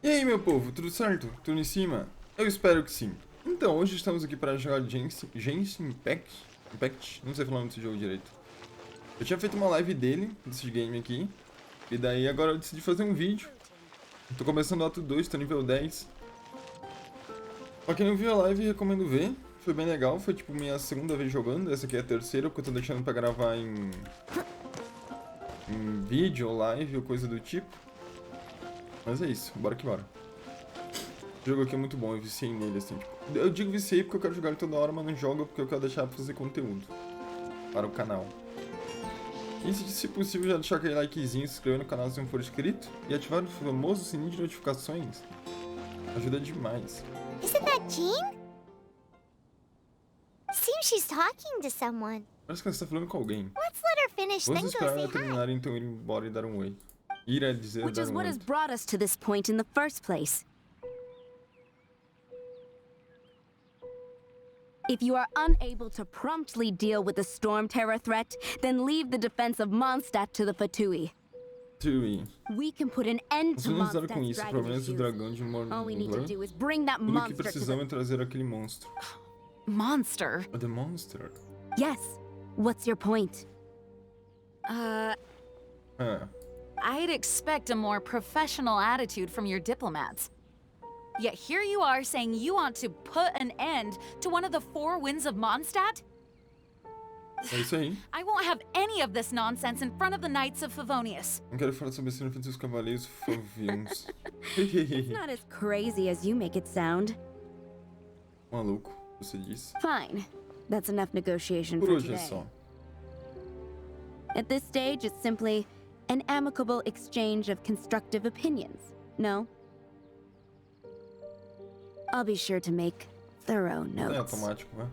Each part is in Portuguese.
E aí, meu povo, tudo certo? Tudo em cima? Eu espero que sim. Então, hoje estamos aqui para jogar Genshin Impact? Não sei falar desse jogo direito. Eu tinha feito uma live dele, desse game aqui, e daí agora eu decidi fazer um vídeo. Tô começando o ato 2, tô nível 10. Pra quem não viu a live, recomendo ver. Foi bem legal, foi tipo minha segunda vez jogando, essa aqui é a terceira, porque eu tô deixando pra gravar em vídeo ou live ou coisa do tipo. Mas é isso, bora que bora. O jogo aqui é muito bom, eu viciei nele, assim, tipo... Eu digo viciei porque eu quero jogar ele toda hora, mas não jogo porque eu quero deixar pra fazer conteúdo para o canal. E se possível já deixar aquele likezinho, se inscrever no canal se não for inscrito e ativar o famoso sininho de notificações. Ajuda demais. Isn't that Jean? Seems she's talking to someone. Parece que ela está falando com alguém. Let's let her finish, then Vamos go esperar say ela hi. terminar, então ir embora e dar um oi. Ir é dizer Which dar is um what oi. has brought us to this point in the first place. If you are unable to promptly deal with the storm terror threat, then leave the defense of Mondstadt to the Fatui. Tui. We can put an end to Vamos lidar com Mondstadt's isso, dragon problemas do issues. dragão de All we need to Morlan. do is bring that Tudo o que monster to precisamos é the... trazer aquele monstro. Monster? The Monster? Yes. What's your point? Ah, I'd expect a more professional attitude from your diplomats. Yet here you are saying you want to put an end to one of the four winds of Mondstadt? é isso aí. I won't have any of this nonsense in front of the Knights of Favonius. Não quero falar sobre esse defesa dos cavaleiros favianos. It's not as crazy as you make it sound. Maluco, você disse. Fine. That's enough negotiation Por for hoje é today. só. At this stage, it's simply an amicable exchange of constructive opinions. No? I'll be sure to make thorough É notes. automático, vai.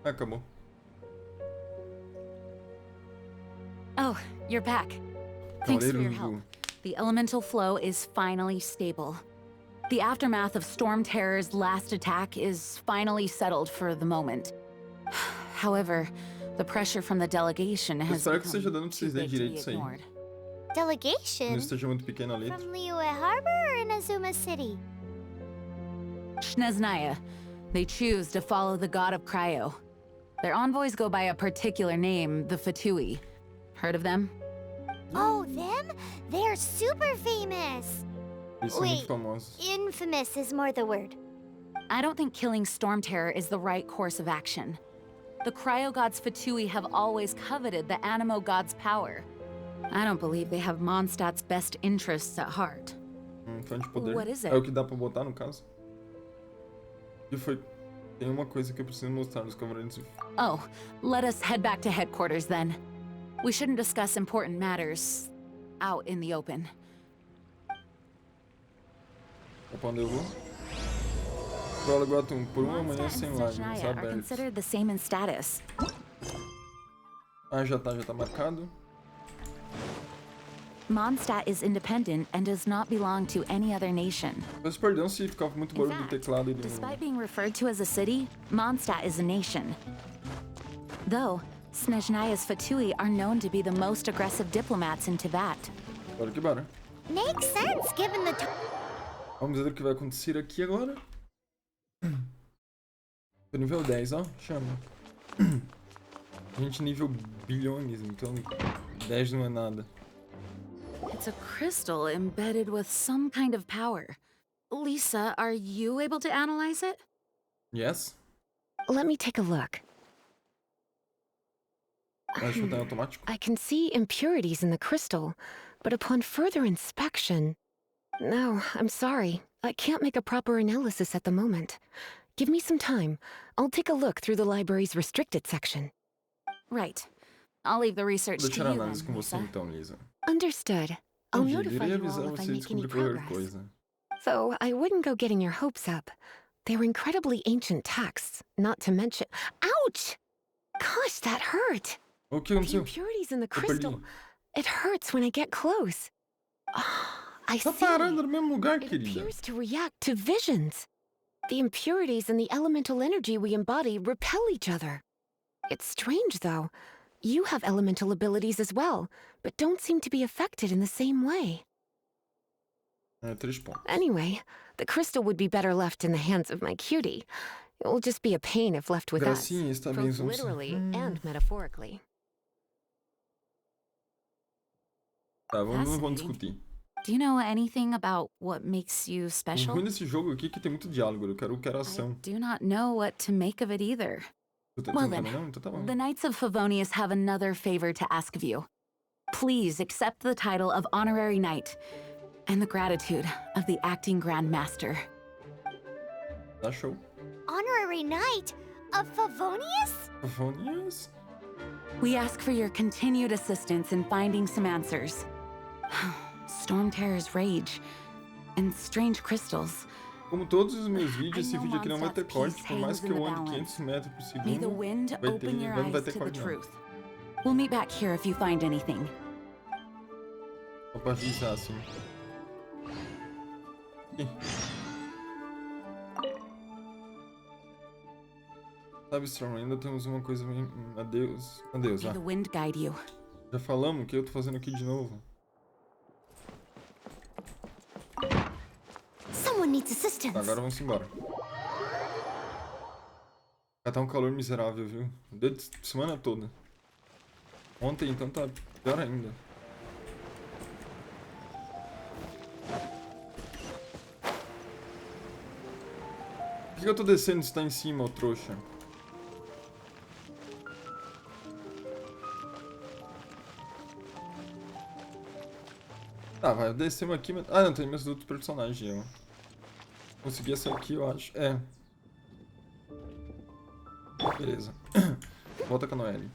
Acabou. Oh, you're back. Thanks for Cavaleiro your do... help. The elemental flow is finally stable. The aftermath of Storm Terror's last attack is finally settled for the moment. However, the pressure from the delegation has espero que esteja become dando pra too vocês lerem big to be direito isso aí. ignored. Delegation? Não esteja muito pequena a letra. From Liyue Harbor or in Azuma City? Shneznaya. They choose to follow the god of Cryo. Their envoys go by a particular name, the Fatui. Heard of them? Oh, them? They're super famous. Eles são muito Wait. famosos. Infamous is more the word. I don't think killing Storm Terror is the right course of action. The Cryo God's Fatui have always coveted the Animo God's power. I don't believe they have Mondstadt's best interests at heart. Fã de poder. What is it? É o que dá pra botar, no caso. E foi... Tem uma coisa que eu preciso mostrar nos cavaleiros. Oh, let us head back to headquarters then. We shouldn't discuss important matters out in the open. É pra onde eu vou? Prólogo ato 1. Por uma manhã Mondstadt sem and lágrimas. Snezhnaya are Aberto. considered the same in status. Ah, já tá marcado. Mondstadt is independent and does not belong to any other nation. Peço perdão se ficava muito In barulho do fact, teclado e do... despite being referred to as a city, Mondstadt is a nation. Though, Snezhnaya's Fatui are known to be the most aggressive diplomats in Tibet. Bora que bora. Makes sense given the Vamos ver o que vai acontecer aqui agora. Tô nível 10, ó. Chama. A gente nível bilhões, então 10 não é nada. It's a crystal embedded with some kind of power. Lisa, are you able to analyze it? Yes? Let me take a look. Acho que tá em automático. I can see impurities in the crystal, but upon further inspection... No, I'm sorry. I can't make a proper analysis at the moment. Give me some time. I'll take a look through the library's restricted section. Right. I'll leave the research Vou to deixar a you análise com then, você Lisa. então, Lisa. Understood. I'll Entendi. notify Irei you avisar all if I você make any descobrir qualquer progress. coisa. Though I wouldn't go getting your hopes up. They're incredibly ancient texts, not to mention... Ouch! Gosh, that hurt! O que The aconteceu? impurities in the Eu perdi. crystal. It hurts when I get close. I Tá see. parando no mesmo lugar, It querida. appears to react to visions. The impurities and the elemental energy we embody repel each other. It's strange, though. You have elemental abilities as well, but don't seem to be affected in the same way. É, 3 pontos. Anyway, the crystal would be better left in the hands of my cutie. It will just be a pain if left with us, Gracinha está bem, both vamos... literally and metaphorically. Tá, vamos Fascinating. discutir. Do you know anything about what makes you O special? ruim desse jogo aqui é que tem muito diálogo. Eu quero I ação. do not know what to make of it either. Tu Well não then, também não? Então tá bom. The Knights of Favonius have another favor to ask of you. Please accept the title of Honorary Knight and the gratitude of the Acting Grand Master. Tá show. Honorary Knight of Favonius? Favonias? We ask for your continued assistance in finding some answers. Storm Terror's rage and strange crystals. Como todos os meus vídeos, esse I know vídeo aqui não vai ter Mondstadt corte, por mais peace que eu hangs in ande the 500 metros por May the segundo. wind Vai ter, open your não vai eyes ter to the corte não. truth. We'll meet back here if you find anything. Só pra avisar assim. Ih. Sabe, Storm, ainda temos uma coisa... Adeus. Adeus, May ah. the wind guide you. Já falamos o que eu tô fazendo aqui de novo. Someone needs assistance. Tá, agora vamos embora. Tá um calor miserável, viu? Desde semana toda. Ontem, então, tá pior ainda. Por que eu tô descendo se tá em cima, ô trouxa? Tá, vai, descemos aqui, mas... Ah, não, tem meus outros personagens, ó. Consegui essa aqui, eu acho. É. Beleza. Volta com a Noelle.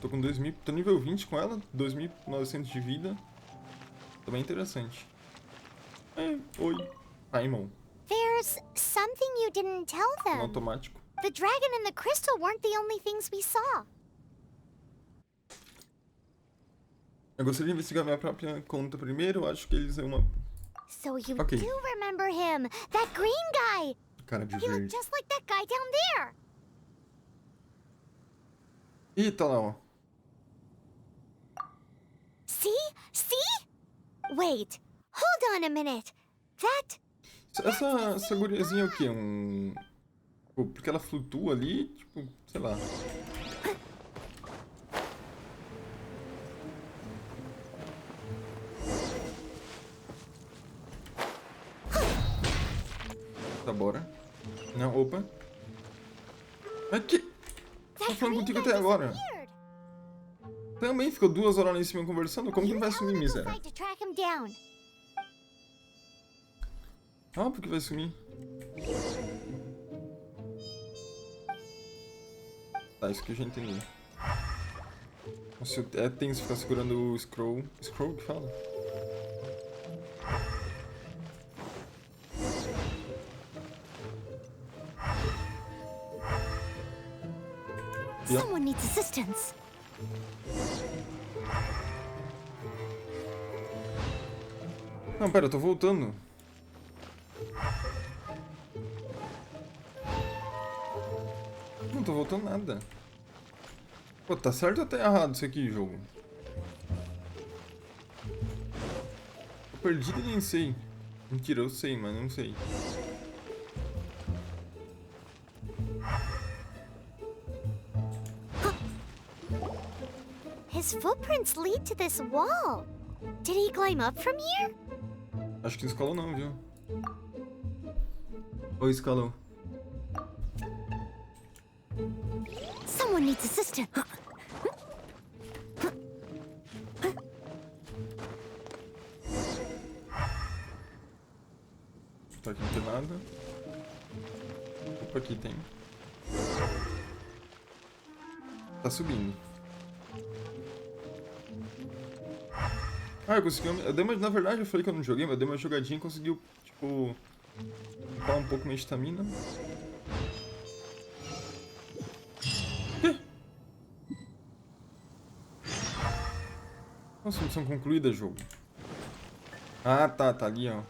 Tô com 2.000... Tô nível 20 com ela. 2.900 de vida. Tá bem interessante. É, oi. Paimon. There's something you didn't tell No them. automático. The dragon and the crystal weren't the only things we saw. Eu gostaria de investigar minha própria conta primeiro. Eu acho que eles é uma... So you Okay. do remember him, that green guy. Cara de He looked verde. just like that guy down there. Ih, tá lá, ó. See? See? Wait. Hold on a minute. That... Essa guriazinha é o quê? Tipo, porque ela flutua ali, tipo, sei lá. Tá, bora. Não, opa. Aqui! Tô that falando green contigo guy até agora. disappeared. Também ficou 2 horas lá em cima conversando. Como que You não vai tell sumir, him to miséria? fight to track him down. Ah, porque vai sumir. Tá, isso que eu já entendi. Nossa, é tenso ficar segurando o scroll. Scroll que fala? Yeah. Someone needs assistance. Não, pera, eu tô voltando. Não tô voltando nada. Pô, tá certo ou tá errado isso aqui, jogo? Tô perdido e nem sei. Mentira, eu sei, mas não sei. His footprints lead to this wall. Did he climb up from here? Acho que não escalou não, viu? Ou escalou? Someone needs assistance. Tá aqui não tem nada. Opa, aqui tem. Tá subindo. Ah, eu consegui... na verdade, eu falei que eu não joguei, mas eu dei uma jogadinha e conseguiu, tipo... upar um pouco minha estamina. Quê? Nossa, missão concluída, jogo. Ah, tá ali, ó.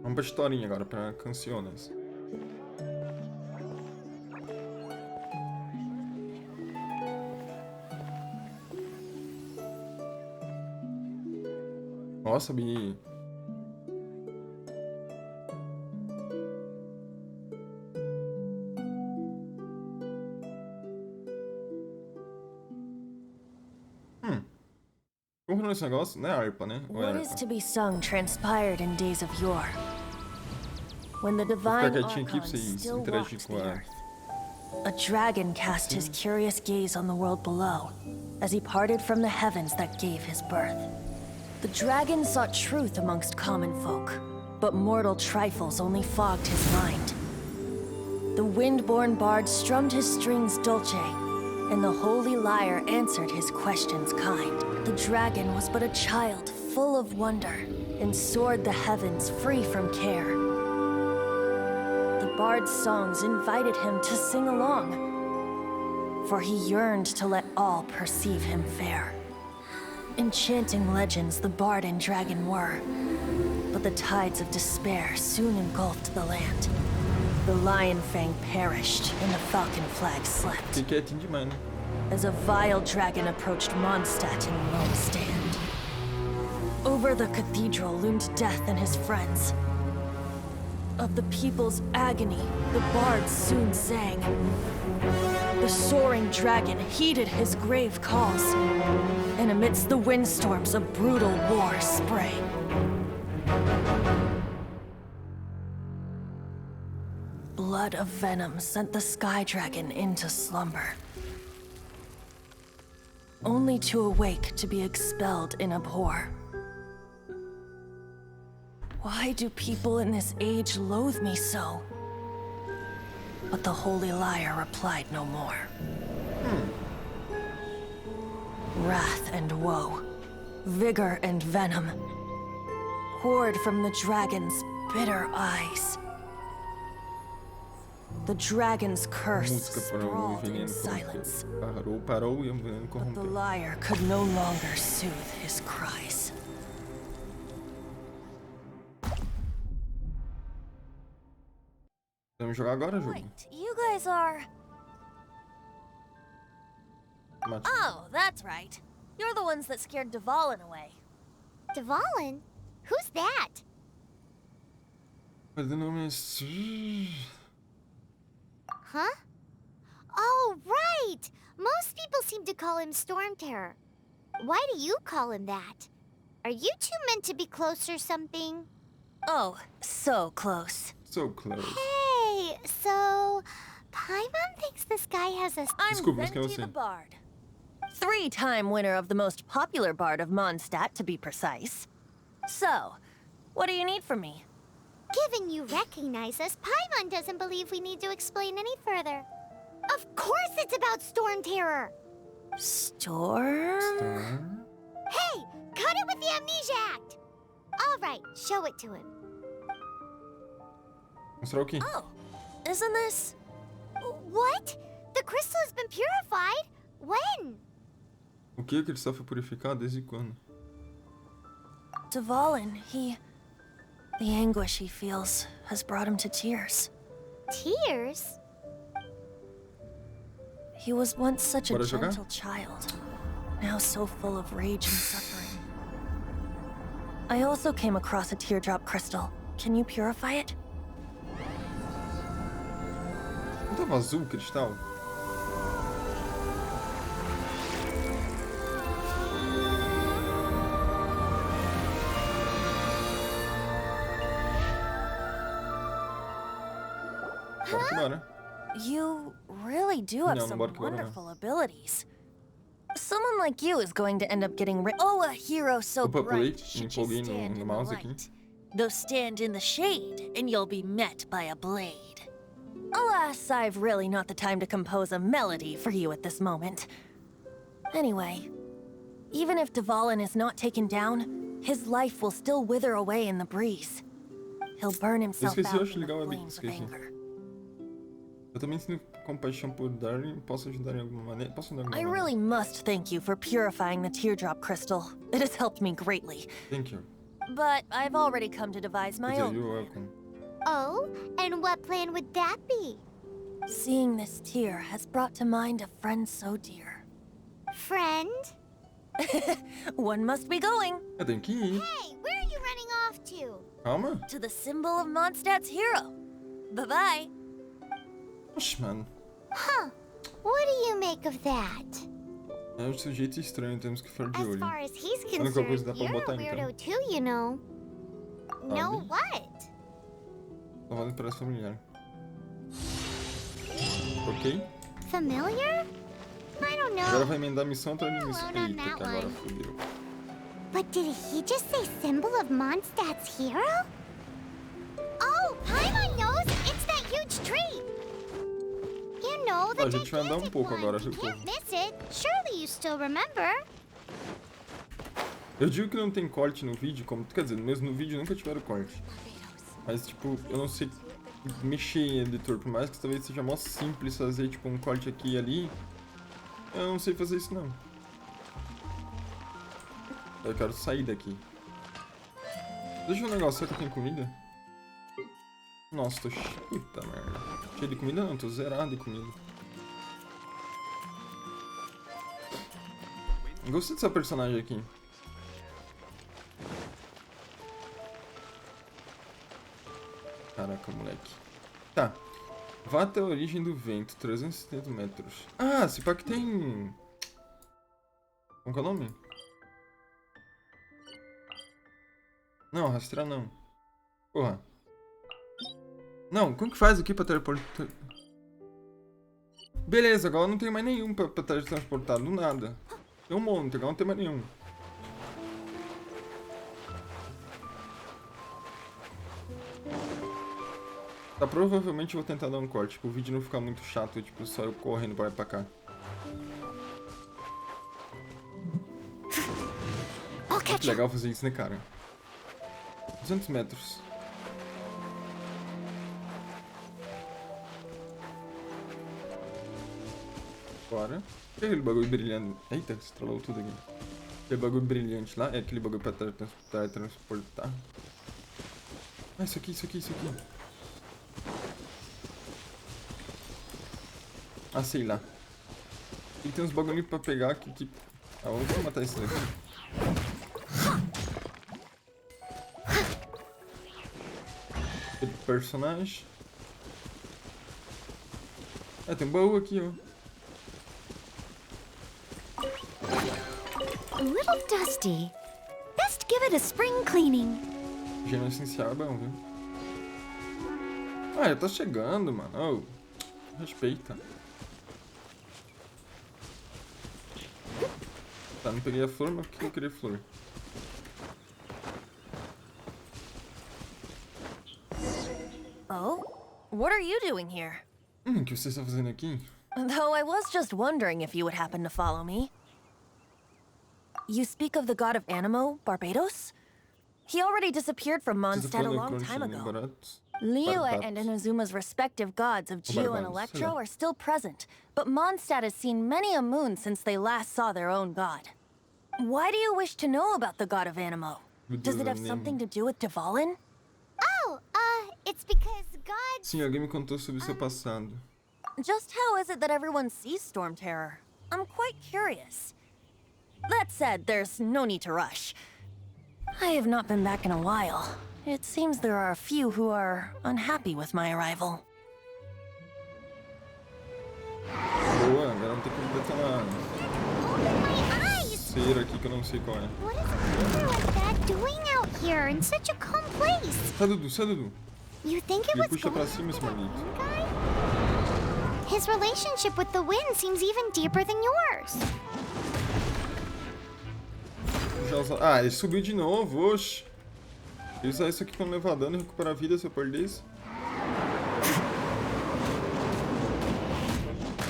Vamos pra historinha agora, pra canciones. Nossa, Bi. Como que é esse negócio? Não é harpa, né? Ou é What harpa? is to be sung transpired in days of yore. When the Vou ficar divine quietinho aqui pra archon vocês still interagirem walked com the a... earth, a dragon cast his curious gaze on the world below as he parted from the heavens that gave his birth. The dragon sought truth amongst common folk, but mortal trifles only fogged his mind. The wind-born bard strummed his strings dulce, and the holy lyre answered his questions kind. The dragon was but a child full of wonder, and soared the heavens free from care. The bard's songs invited him to sing along, for he yearned to let all perceive him fair. Enchanting legends the bard and dragon were, but the tides of despair soon engulfed the land. The lion fang perished, and the falcon flag slept, Fiquei quietinho demais, né? as a vile dragon approached Mondstadt in lone stand. Over the cathedral loomed death and his friends. Of the people's agony, the bards soon sang. The soaring dragon heeded his grave calls, and amidst the windstorms a brutal war sprang. Blood of venom sent the sky dragon into slumber, only to awake to be expelled in abhor. Why do people in this age loathe me so? But the holy lyre replied no more. Wrath and woe, vigor and venom, poured from the dragon's bitter eyes. The dragon's curse Música para o sprawled in veneno silence, corrompeu. Parou e o veneno but the corrompeu. lyre could no longer soothe his cries. Vamos jogar agora, jogo? Wait, you guys are... Mate. Oh, that's right. You're the ones that scared Dvalin away. Dvalin? Who's that? Mas o nome é... Huh? Oh, right! Most people seem to call him Storm Terror. Why do you call him that? Are you two meant to be close or something? Oh, so close. So close. Hey, so... Paimon thinks this guy has a... I'm Desculpa, mas quem é Venti você? the Bard. 3-time winner of the most popular bard of Mondstadt, to be precise. So, what do you need from me? Given you recognize us, Paimon doesn't believe we need to explain any further. Of course it's about Storm Terror! Storm? Hey, cut it with the Amnesia Act! All right, show it to him. Mostrar o quê? Oh, isn't this... What? The crystal has been purified? When? O que? Que ele só foi purificado? Desde quando? Dvalin, the anguish he feels has brought him to tears. Tears? He was once such a Bora jogar? gentle child, now so full of rage and suffering. I also came across a teardrop crystal. Can you purify it? Não tava azul o cristal? Bora que bora. You really do have No, some bora que bora, não. wonderful abilities. Someone like you is going to end up getting Oh, a hero so Opa, pulei. bright Me should just empolguei stand no in the mouse aqui. light. Though stand in the shade, and you'll be met by a blade. Alas, I've really not the time to compose a melody for you at this moment. Anyway, even if Dvalin is not taken down, his life will still wither away in the breeze. He'll burn himself esqueci, eu out acho in the legal ali, flames of esqueci. anger. Eu também sinto compaixão por Darwin. Posso ajudar em alguma maneira? Posso ajudar em I alguma really must thank you for purifying the teardrop crystal. It has helped me greatly. Thank you. but I've already come to devise my own. You're welcome. Oh, and what plan would that be? Seeing this tear has brought to mind a friend so dear. Friend? One must be going. Eu tenho que ir. Hey, where are you running off to? Calma. To the symbol of Mondstadt's hero. Bye-bye. Oxe, mano. Huh. What do you make of that? É um sujeito estranho, temos que ficar de As olho. far as he's A única coisa concerned, que dá pra you're a botar, então. weirdo too, you know. No Sabe? what? Só vale parece familiar. Ok? Familiar? I don't Agora know. vai emendar missão atrás de missão. Alone on Eita, that que agora one. fodeu. But did he just say symbol of Mondstadt's hero? Oh, Paimon knows! It's that huge tree! You know, the A gente vai andar gigantic pouco one. agora, You viu, can't povo? miss it. Surely you still remember. Eu digo que não tem corte no vídeo, como... Quer dizer, mesmo no vídeo nunca tiveram corte. Mas, tipo, eu não sei mexer em editor. Por mais que talvez seja mó simples fazer, tipo, um corte aqui e ali. Eu não sei fazer isso, não. Eu quero sair daqui. Deixa eu ver um negócio. Será que eu tenho comida? Nossa, tô cheio... Puta merda. Cheio de comida não, tô zerado de comida. Gostei dessa personagem aqui. Caraca, moleque. Tá. Vá até a origem do vento, 370 metros. Ah, se pá que tem... Como que é o nome? Não, rastrear não. Porra. Não, como que faz aqui pra teleportar? Beleza, agora não tem mais nenhum pra transportar, do nada. Tem um monte, agora não tem mais nenhum. Tá, provavelmente eu vou tentar dar um corte, pro vídeo não ficar muito chato, tipo, só eu correndo pra lá e pra cá. Que legal fazer isso, né, cara? 200 metros. Bora. Que é aquele bagulho brilhante? Eita, estralou tudo aqui. Aquele bagulho brilhante lá? É aquele bagulho pra transportar. Ah, isso aqui, isso aqui, isso aqui. Ah, sei lá. E tem uns bagulho pra pegar aqui que... Ah, vamos matar esse daqui. Aquele personagem. Ah, tem um baú aqui, ó. A little dusty. Best give it a spring cleaning. Gênero essencial é bom, viu? Ah, já tá chegando, mano. Oh, respeita. Tá, não peguei a flor, mas por que eu queria flor? Oh? What are you doing here? O que você está fazendo aqui? Though I was just wondering if you would happen to follow me. You speak of the god of Animo, Barbados? He already disappeared from Você tá Mondstadt a falando long crunch time em ago. baratos? Liyue Barbados. and Inazuma's respective gods of Geo and Barbados, Electro sei lá. are still present, but Mondstadt has seen many a moon since they last saw their own god. Why do you wish to know about the god of Animo? Does it have something to do with Dvalin? Oh, it's because God... Sim, alguém me contou sobre seu passado. Just how is it that everyone sees Storm Terror? I'm quite curious. That said, there's no need to rush. I have not been back in a while. It seems there are a few who are unhappy with my arrival. Boa, agora vamos ter que detonar My eyes! cera aqui que eu não sei qual é. What is a creature like that doing out here in such a calm place? Sai, Dudu, sai, Dudu. You think it Ele was puxa pra going cima esse maldito. guy? His relationship with the wind seems even deeper than yours. Já usa... Ah, ele subiu de novo, oxe. Ele usar isso aqui quando levar dano e recuperar a vida, se eu perder isso.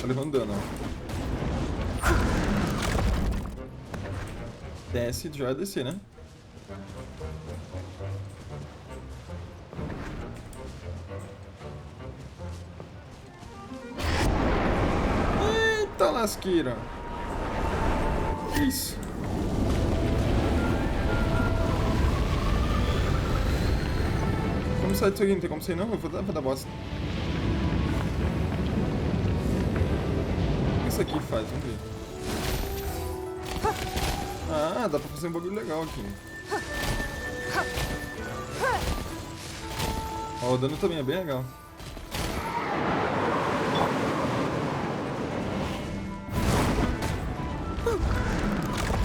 Tá levando dano, ó. Desce, já vai descer, né? Eita lasqueira! Que isso? Vamos sair disso aqui, não tem como sair não, eu vou dar bosta. O que isso aqui faz? Vamos ver. Ah, dá pra fazer um bagulho legal aqui. Ó, o dano também é bem legal.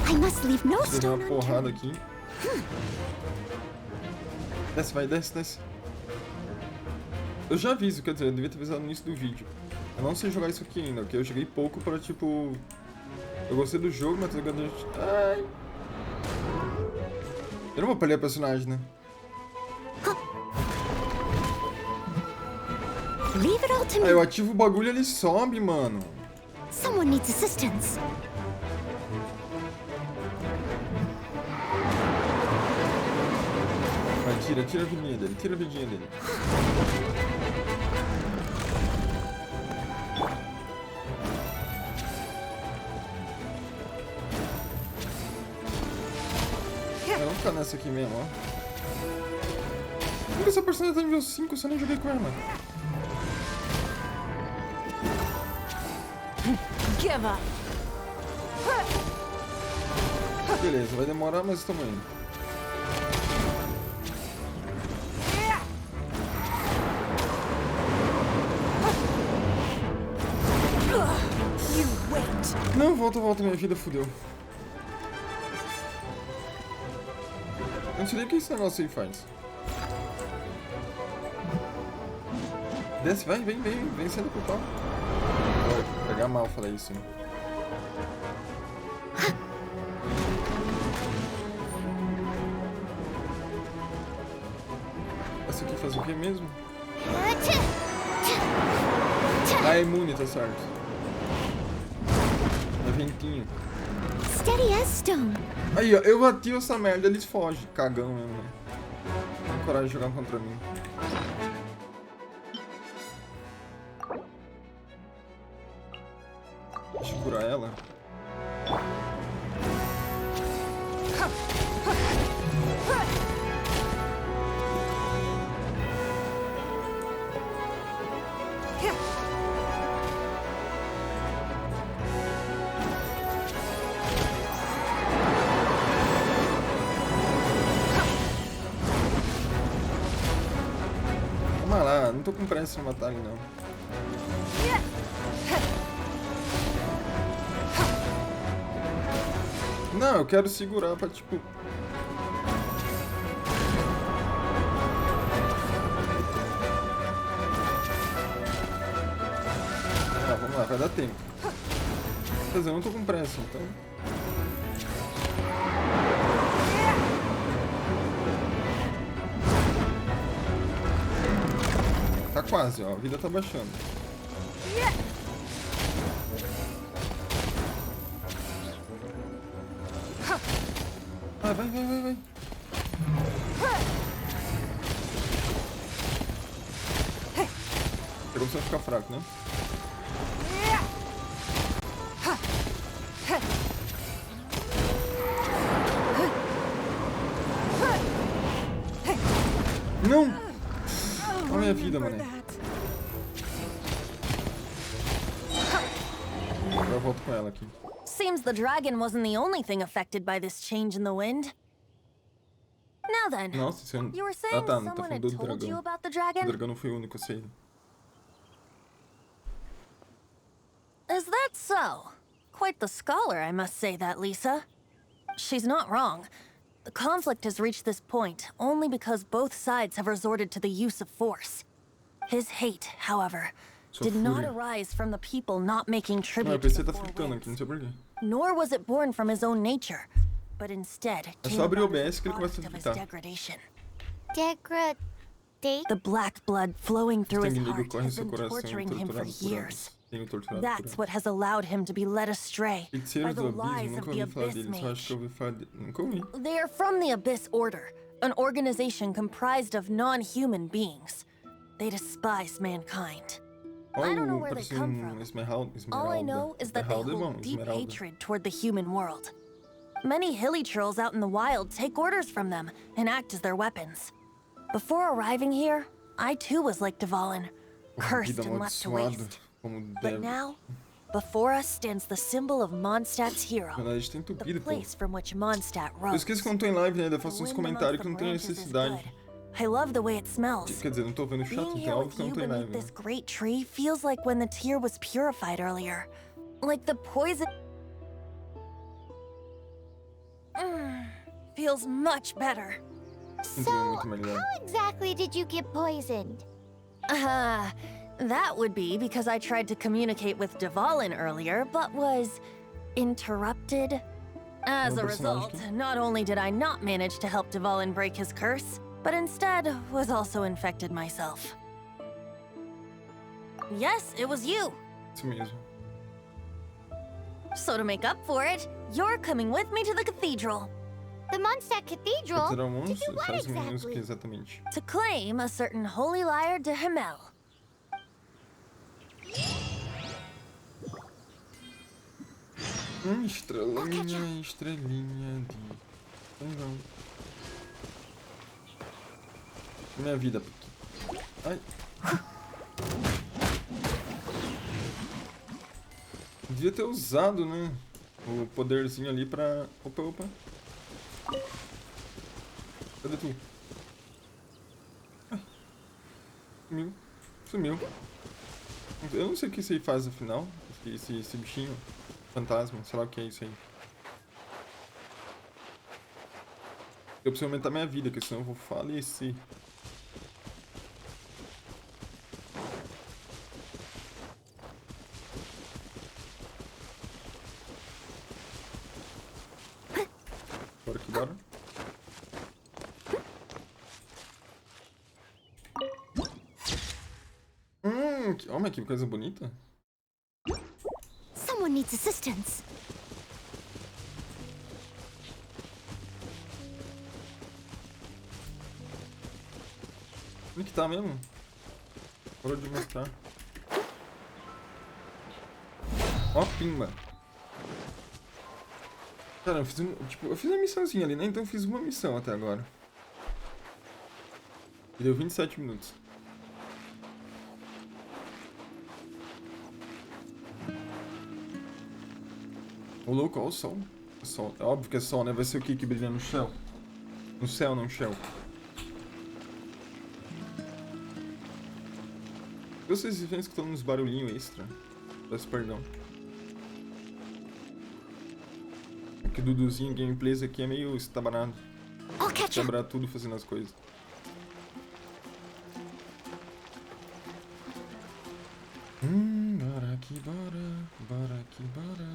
I must leave no Deixa eu dar stone uma porrada unturned. aqui. Desce, vai, desce, desce. Eu já aviso, quer dizer, eu devia ter avisado no início do vídeo. Eu não sei jogar isso aqui ainda, porque eu joguei pouco pra, tipo... Eu gostei do jogo, mas tô jogando... Ai... Eu não vou perder a personagem, né? Leave it all to Aí me. eu ativo o bagulho e ele sobe, mano. Someone needs assistance. Vai, tira a vidinha dele, tira a vidinha dele. Vamos ficar nessa aqui mesmo, ó. Por que essa personagem tá nível 5 se eu nem joguei com ela? Give up. Beleza, vai demorar, mas estamos indo. Não, volta, minha vida fudeu. Eu não sei nem o que esse negócio aí faz. Desce, vai, vem sendo pro pau. Vai pegar mal falar isso, hein. Essa aqui faz o que mesmo? Ah, é imune, tá certo. É ventinho. Steady as stone. Aí, ó, eu ativo essa merda, eles fogem. Cagão mesmo, né? Não tem coragem de jogar contra mim. Deixa eu curar ela. Vamos lá, não tô com pressa de matar ele, não. Não, eu quero segurar pra, tipo... Ah, vamos lá, vai dar tempo. Quer dizer, eu não tô com pressa, então... Tá quase, ó, a vida tá baixando. Ah, vai. Pegou pra você ficar fraco, né? Não! Olha a minha vida, mané. Agora eu volto com ela aqui. Seems the dragon wasn't the only thing affected by this change in the wind. Now then, Nossa, você não... you were Ah, saying tá, não tá someone falando had do told you dragão. about the O dragon? dragão não foi o único a sair. Is that so? Quite the scholar, I must say that, Lisa. She's not wrong. The conflict has reached this point only because both sides have resorted to the use of force. His hate, however, did not fúria. arise from the people not making Não, tribute o to PC the tá four fritando aqui, não winds. sei porquê. Nor was it born from his own nature, but instead É came só abrir o about as OBS a que ele começa a product of his fritar. degradation. Degradate? The black blood flowing through Seu his inimigo heart corre em has seu been coração, torturing him for torturado por years. anos. Tenho torturado por That's anos. what has allowed him to be led astray by Feiticeiros the do Abismo, lies of nunca the ouvi falar Abyss deles, só acho que eu Mage. ouvi falar de... Nunca ouvi. They are from the Abyss Order, an organization comprised of non-human beings. They despise mankind. I don't know Oh, where they parece come from. Esmeralda. All I know is that they Esmeralda é bom, hold deep Esmeralda. hatred toward the human world. Many hilly trolls out in the wild take orders from them and act as their weapons. Before arriving here, I too was like Dvalin, cursed Vida and left to amaldiçoado, waste. como But deve. now, before us stands the symbol of Mondstadt's hero, Na verdade tá the entupido, pô. place from which Mondstadt Eu rose. esqueço que eu não tô em live, né? Ainda The faço uns wind comentários amongst que não the tem branches is necessidade. good. I love the way it smells. Quer dizer, não tô vendo o chat, Being então é here óbvio with que eu não you tô em beneath live, né? this great tree feels like when the tear was purified earlier. Like the poison... feels much better. So, how exactly did you get poisoned? That would be because I tried to communicate with Dvalin earlier, but was interrupted. As a result, not only did I not manage to help Dvalin break his curse, but instead was also infected myself. Yes, it was you. Isso mesmo. So to make up for it, you're coming with me to the cathedral The Mondstadt Cathedral? Capturar To monstros? do what Faz menos que exactly? exatamente. to claim a certain holy lyre de Himmel. Estrelinha, estrelinha de... Não. Minha vida. Ai. Devia ter usado, né? O poderzinho ali pra... Opa, opa. Cadê tu? Ai. Sumiu. Sumiu. Eu não sei o que isso aí faz afinal. Esse bichinho. Fantasma, sei lá o que é isso aí. Eu preciso aumentar minha vida, porque senão eu vou falecer. Bora que bora. Olha que coisa bonita. Someone needs assistance. Onde que tá mesmo? Parou de mostrar. Ó, pimba. Cara, eu fiz eu fiz uma missãozinha ali, né? Então eu fiz uma missão até agora. E deu 27 minutos. Ô louco, olha o sol. É sol. É óbvio que é sol, né? Vai ser o que brilha no céu? No céu, não no céu. Vocês estão escutando uns barulhinhos extra. Peço perdão. Aqui o Duduzinho gameplays aqui é meio estabanado. Quebrar tudo fazendo as coisas. Bora aqui, bora. Bora aqui, bora.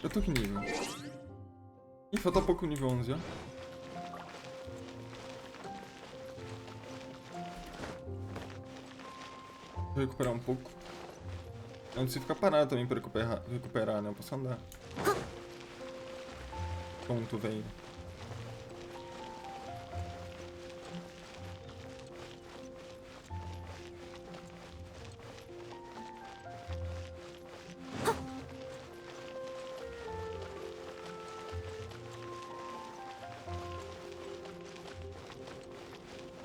Eu tô que nível? Ih, falta pouco o nível 11, ó. Vou recuperar um pouco. Eu não preciso ficar parado também pra recuperar, né? Eu posso andar. Tonto, velho.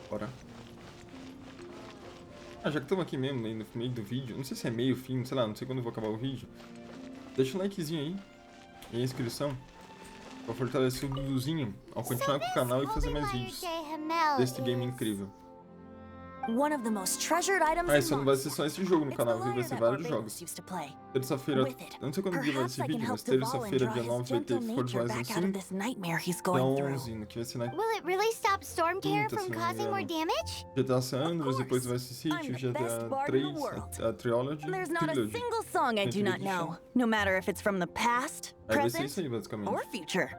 Bora. Ah, já que estamos aqui mesmo, no meio do vídeo, não sei se é meio, fim, sei lá, não sei quando eu vou acabar o vídeo. Deixa um likezinho aí e a inscrição pra fortalecer o Duduzinho ao continuar com o canal e fazer mais vídeos desse game incrível. One of the most treasured items Ah, isso não vai ser só esse jogo no canal, viu? Vai ser vários jogos. used to play. Terça-feira, eu não sei quando dia vai esse vídeo, mas terça-feira, dia 9, vai ter Forza Horizon 5, dia 11, no que vai ser na Will it really stop storm terror quinta, se from não me causing more engano. damage? GTA San Andreas, depois vai ser City, GTA 3, a Trilogy, There's not a single song I do not know, no matter if it's from the past, Aí vai ser present, isso aí, basicamente. or future.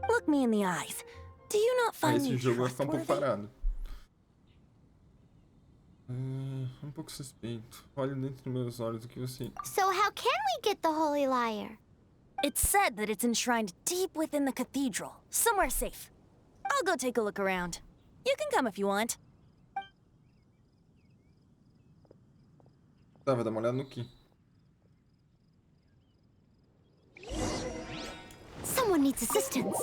Look me in the eyes. Do you not Aí find esse me jogo vai ficar um pouco trustworthy? parado. Um pouco suspeito. Olha dentro dos meus olhos o que você... So how can we get the holy lyre? It's said that it's enshrined deep within the cathedral, somewhere safe. I'll go take a look around. You can come if you want. Tá, vai dar uma olhada no que? Someone needs assistance.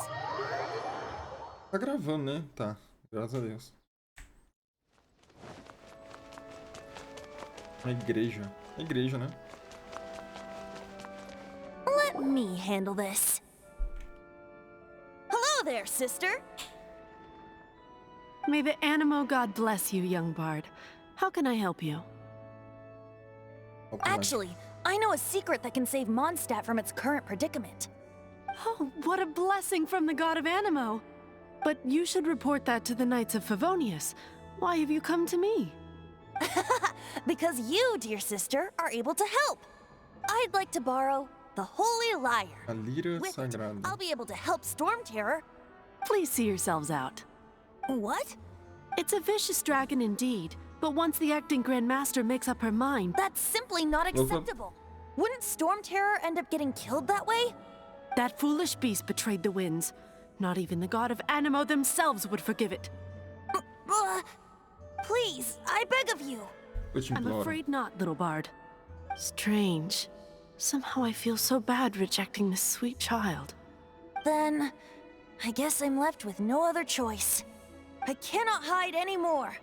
Tá gravando, né? Tá. Graças a Deus. A igreja. A igreja, né? Let me handle this. Hello there, sister. May the Animo God bless you, young bard. How can I help you? Actually, I know a secret that can save Mondstadt from its current predicament. Oh, what a blessing from the god of Animo! But you should report that to the Knights of Favonius. Why have you come to me? Because you, dear sister, are able to help. I'd like to borrow the Holy Lyre. A lira With it, sagrada. I'll be able to help Storm Terror. Please see yourselves out. What? It's a vicious dragon indeed, but once the acting Grand Master makes up her mind, That's simply not acceptable. Wouldn't Storm Terror end up getting killed that way? that foolish beast betrayed the winds. Not even the god of Animo themselves would forgive it. Please, I beg of you. Eu te I'm imploro. afraid not, little bard. Strange. Somehow I feel so bad rejecting this sweet child. Then, I guess I'm left with no other choice. I cannot hide anymore.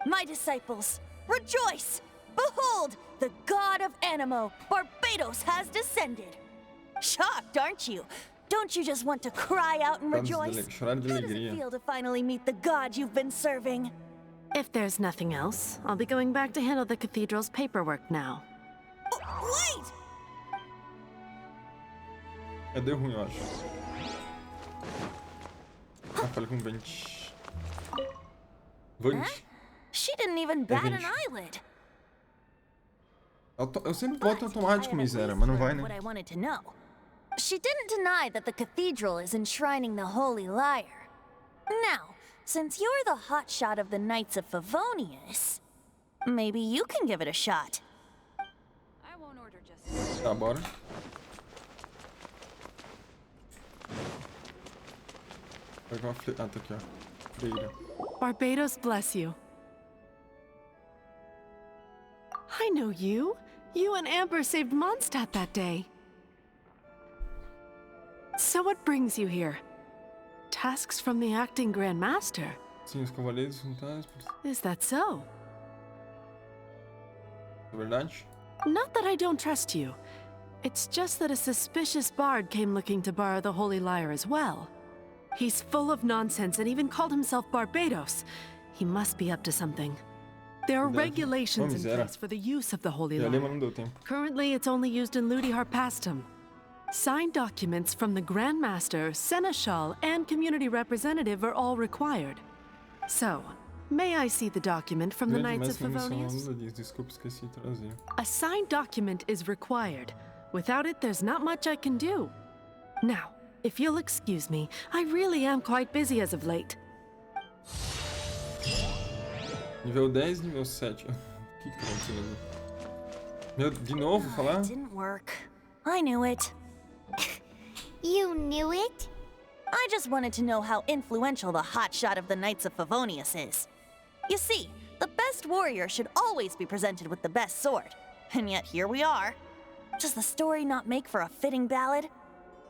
My disciples, rejoice! Behold, the god of Animo, Barbados, has descended. Shocked, aren't you? Don't you just want to cry out and rejoice? Chorar de How does it alegria. feel to finally meet the god you've been serving? If there's nothing else, I'll be going back to handle the cathedral's paperwork now. Wait! É, deu ruim, eu acho. Ah, falei com o Vente. Vante. She didn't even bat an 20. eyelid. Eu sempre boto But automático, I have at miséria, least mas não vai, learned né? What I wanted to know. She didn't deny that the cathedral is enshrining the Holy Lyre. Now, since you're the hotshot of the Knights of Favonius, maybe you can give it a shot. I won't order just. Tá, bora. Pegar uma Ah, tá aqui, ó. Freira. Barbados bless you. I know you. You and Amber saved Mondstadt that day. So what brings you here? Tasks from the acting Grand Master? Sim, os cavaleiros fantásticos. Is that so? É verdade? Not that I don't trust you. It's just that a suspicious bard came looking to borrow the Holy Lyre as well. He's full of nonsense and even called himself Barbados. He must be up to something. There are Deve. regulations in Miséria. place for the use of the Holy Já li, mas Lyre. não deu tempo. Currently, it's only used in Ludi Harpastum. Signed documents from the Grand Master, Seneschal, and community representative are all required. So, may I see the document from the Grande Knights of mestre não Favonius? diz. Desculpa, esqueci de trazer. A signed document is required. Without it, there's not much I can do. Now, if you'll excuse me, I really am quite busy as of late. Nível 10, nível 7. O que tá acontecendo? Meu, de novo, falar? It didn't work. I knew it. You knew it? I just wanted to know how influential the hotshot of the Knights of Favonius is. You see, the best warrior should always be presented with the best sword. And yet here we are. Does the story not make for a fitting ballad?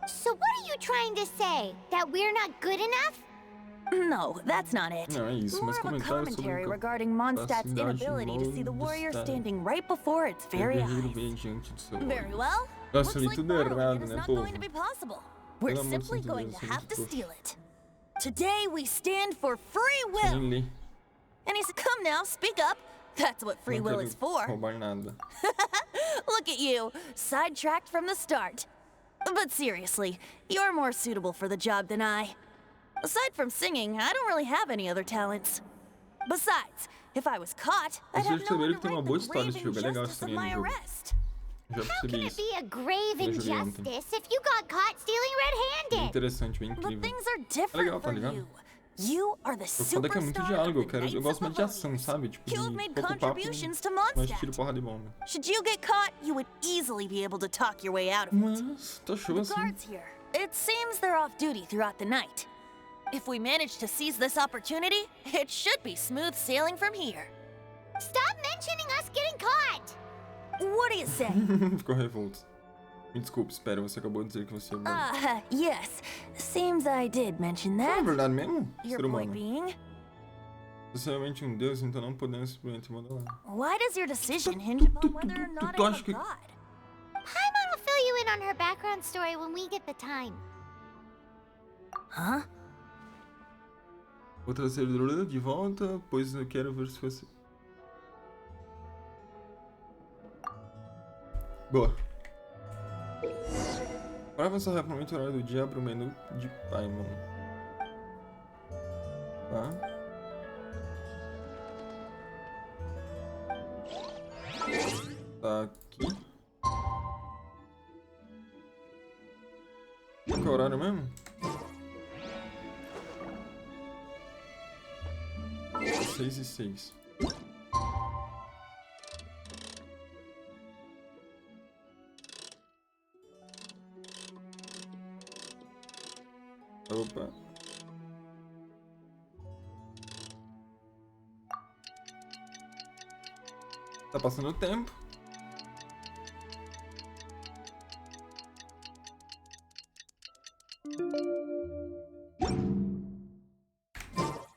So what are you trying to say? That we're not good enough? No, that's not it. Não, é isso, More mas of a comentários commentary sobre regarding Mondstadt's capacidade inability to see the warrior Mondstadt. standing right before its O very guerreiro eyes. bem diante do seu Very olho. well. Nossa, Looks li like tudo borrowing errado, it is né, not povo? going to be possible. We're Pelo amor de simply Deus, going eu to sou have muito to trouxa. steal it. Today we stand for free Nem will. li. And he said, "Come now, speak up. That's what free Não will quero is for." roubar nada. Look at you, sidetracked from the start. But seriously, you're more suitable for the job than I. Aside from singing, I don't really have any other talents. Besides, if I was caught, I'd Vocês have no perceberam one que to tem uma write boa the história grave esse jogo, é legal essa injustice of historinha my do jogo. arrest. Já How can percebi it isso. be a grave Eu joguei ontem. injustice if you got caught stealing Bem red-handed? interessante, bem But incrível. things are different legal, tá for ligado? you. You are the O foda é que é muito superstar diálogo, of the eu gosto mais Knights de of ação, Favonius. sabe? Tipo, de You've made pouco papo, contributions to mais tiro, Mondstadt. porrada e bomba. Should you get caught, you would easily be able to talk your way out of it. Mas, tá show The assim. guards here. It seems they're off duty throughout the night. If we manage to seize this opportunity, it should be smooth sailing from here. Stop mentioning us getting caught! What do you say? Ficou revolto. Me desculpe, espera, você acabou de dizer que você é bom. Yes. Seems I did mention É that. verdade mesmo? Your Ser point humano. being, Você é realmente um deus, então não podemos simplesmente modelar. why does your decision hinge upon whether or not tu I'm a acha que- god? Paimon will fill you in on her background story when we get the time. Huh? Vou trazer de volta, pois eu quero ver se você... Boa. Para avançar rapidamente o horário do dia, abra o menu de Paimon. Tá? Tá aqui. Qual que é o horário mesmo? 6:06. Opa. Tá passando o tempo.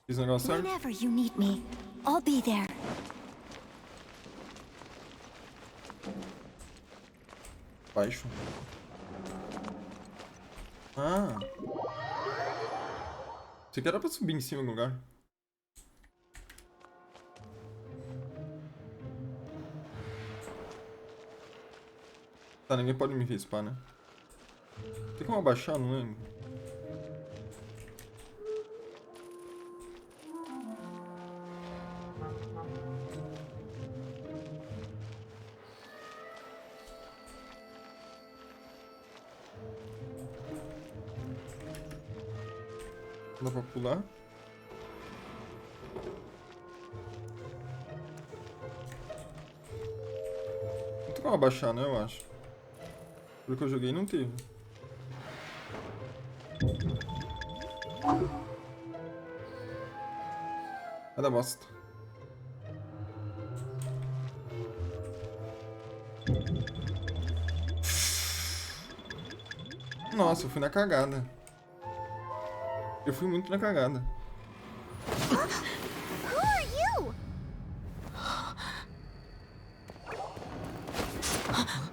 Fiz o negócio certo? Whenever you need me, I'll be there. Baixo. Ah. Você quer era pra subir em cima do lugar? Tá, ninguém pode me respar, né? Tem como abaixar? Não lembro. Dá pra pular? Não tem como abaixar, né? Eu acho. Pelo que eu joguei, não teve. Vai dar bosta. Nossa, eu fui na cagada. Eu fui muito na cagada. Who are you?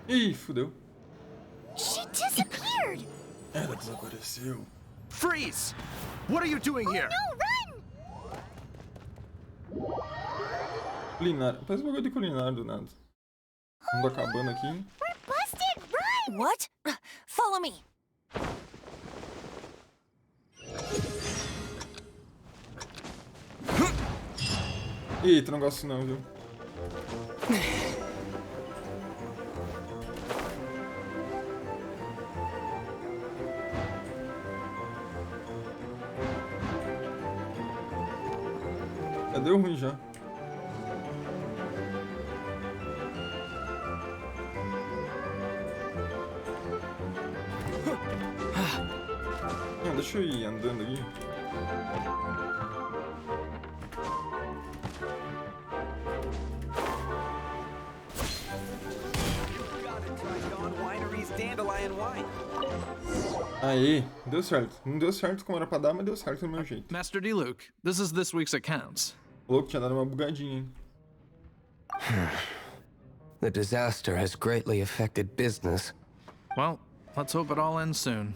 Ih, fudeu. She disappeared. Ela desapareceu. Freeze! What are you doing here? No, run! Culinária. Parece um bagulho de culinária do nada. Mundo acabando aqui. We're busted. Run! What? Follow me. Eita, não gosto não, viu? Já deu ruim já. Não, deixa eu ir andando aqui. Aí, deu certo. Não deu certo como era pra dar, mas deu certo do meu jeito. Master D. Luke, this is this week's accounts. O louco tinha dado uma bugadinha, hein? The disaster has greatly affected business. Well, let's hope it all ends soon.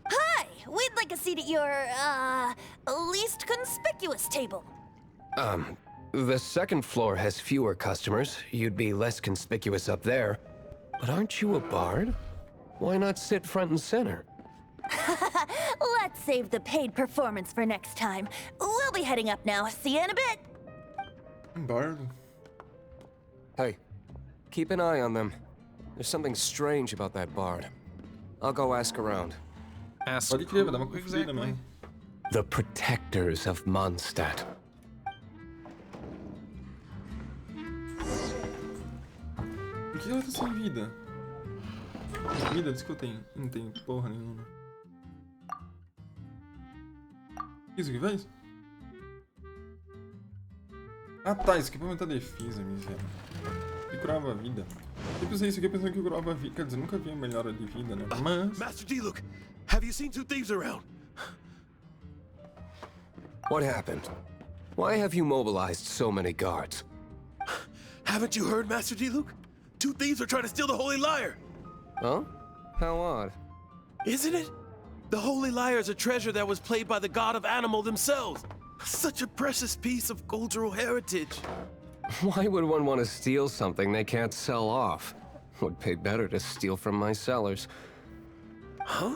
Hi! We'd like a seat at your, least conspicuous table. The second floor has fewer customers. You'd be less conspicuous up there. But aren't you a bard? Why not sit front and center? Let's save the paid performance for next time. We'll be heading up now. See you in a bit. Bardo. Hey, keep an eye on them. There's something strange about that bard. I'll go ask around. Ask Pode crer, vai dar uma who conferida exactly? mesmo. The protectors of Mondstadt. Por que ela tá sem vida? Vida, diz que eu tenho. Não tenho porra nenhuma. Isso que fez? Ah tá, isso aqui é pra aumentar a defesa, miséria. E curava a vida. Eu pensei isso aqui pensando que curava a vida. Quer dizer, nunca vi a melhora de vida, né? Mas... Master Diluc, have you seen two thieves around? What happened? Why have you mobilized so many guards? Haven't you heard, Master Diluc? Two thieves are trying to steal the Holy Lyre. Huh? How odd. Isn't it? The Holy Lyre is a treasure that was played by the god of animal themselves. Such a precious piece of cultural heritage. Why would one want to steal something they can't sell off? Would pay better to steal from my sellers. Huh?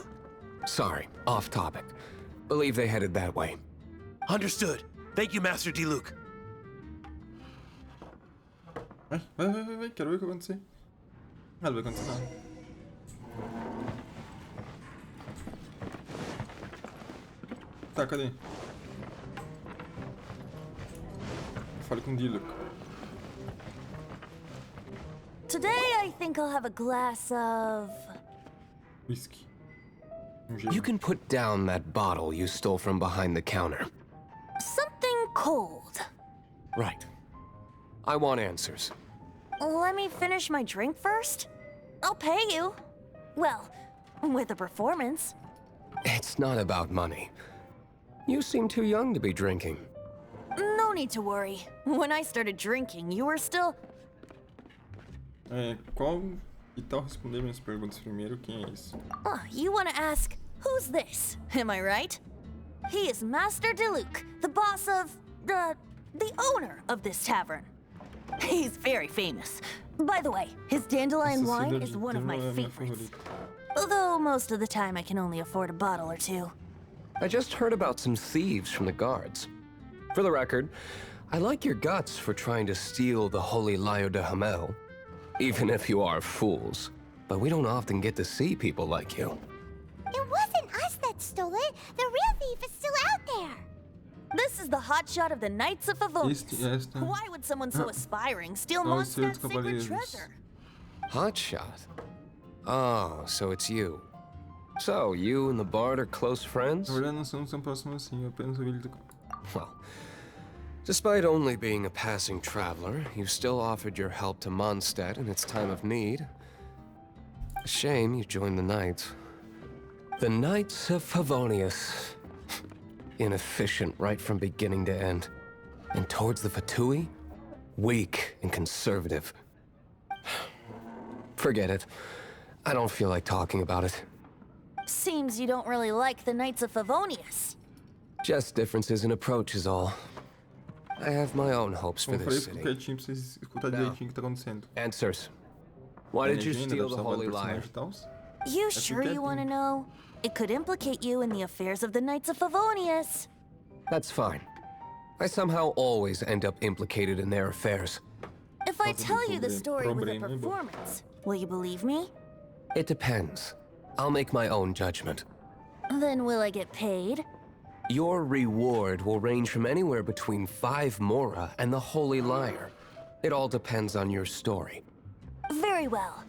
Sorry, off topic. Believe they headed that way. Understood. Thank you, Master Diluc. Vai, quero ver o que vai acontecer. Ah, não vai acontecer nada. Tá, cadê? Fale com o Diluc. Today I think I'll have a glass of... Whisky. You can put down that bottle you stole from behind the counter. something cold. Right. I want answers. Let me finish my drink first. I'll pay you. Well, with a performance. It's not about money. You seem too young to be drinking. No need to worry. When I started drinking, you were still... Qual... E tal responder minhas perguntas primeiro, quem é esse? You want to ask, who's this? Am I right? He is Master Diluc, the boss of... the owner of this tavern. He's very famous. By the way, his dandelion wine is one of my favorites. Although most of the time I can only afford a bottle or two. I just heard about some thieves from the guards. For the record, I like your guts for trying to steal the Holy Lyre de Hamel. Even if you are fools. But we don't often get to see people like you. It wasn't us that stole it. The real thief is still out there. This is the hotshot of the Knights of Favonius. Why would someone so aspiring steal Mondstadt's secret treasure? Hotshot? Oh, so it's you. So, you and the Bard are close friends? Na verdade, não somos tão próximos assim, eu apenas ouvi ele tocar. Well, despite only being a passing traveler, you still offered your help to Mondstadt in its time of need. A shame you joined the Knights. The Knights of Favonius. Inefficient right from beginning to end. And towards the Fatui, weak and conservative. Forget it. I don't feel like talking about it. Seems you don't really like the Knights of Favonius. Just differences in approach is all. I have my own hopes for this city. Quietinho pra vocês escutarem direitinho o que tá acontecendo. Answers. Why did you steal the Holy Lyre? You sure you want to know? It could implicate you in the affairs of the Knights of Favonius. That's fine. I somehow always end up implicated in their affairs. If I tell you the story with a performance, will you believe me? It depends. I'll make my own judgment. Then will I get paid? Your reward will range from anywhere between 5 mora and the Holy Lyre. It all depends on your story. Very well.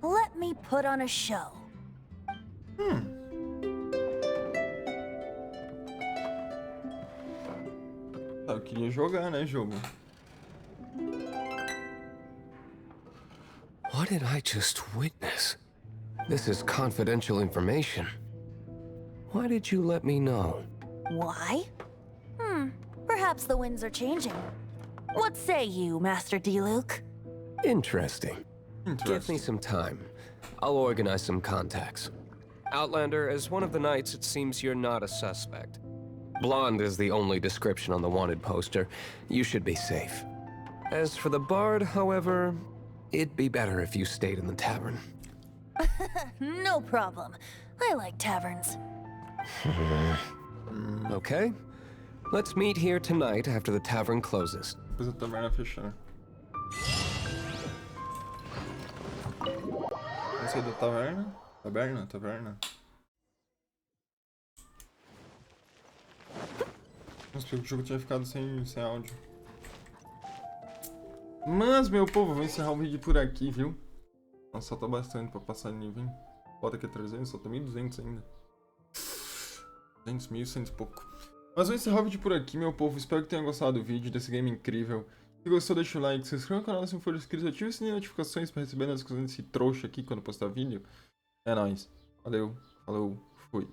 Let me put on a show. Eu queria jogar, né, jogo? What did I just witness? This is confidential information. Why did you let me know? Why? Perhaps the winds are changing. What say you, Master Diluc? Interesting. Give me some time. I'll organize some contacts. Outlander, as one of the knights, it seems you're not a suspect. Blonde is the only description on the wanted poster. You should be safe. As for the Bard, however, it'd be better if you stayed in the tavern. No problem. I like taverns. Okay. Let's meet here tonight after the tavern closes. Depois a taverna fechar. Não sei da taverna. Taverna. Nossa, porque o jogo tinha ficado sem áudio. Mas, meu povo, vou encerrar o vídeo por aqui, viu? Nossa, falta bastante pra passar de nível, hein? Falta aqui 300, só tô 1200 ainda. 200, 1100 e pouco. Mas vou encerrar o vídeo por aqui, meu povo. Espero que tenham gostado do vídeo, desse game incrível. Se gostou, deixa o like, se inscreva no canal se não for inscrito, ative o sininho de notificações pra receber as notificações desse trouxa aqui quando postar vídeo. É nóis. Valeu, falou, fui.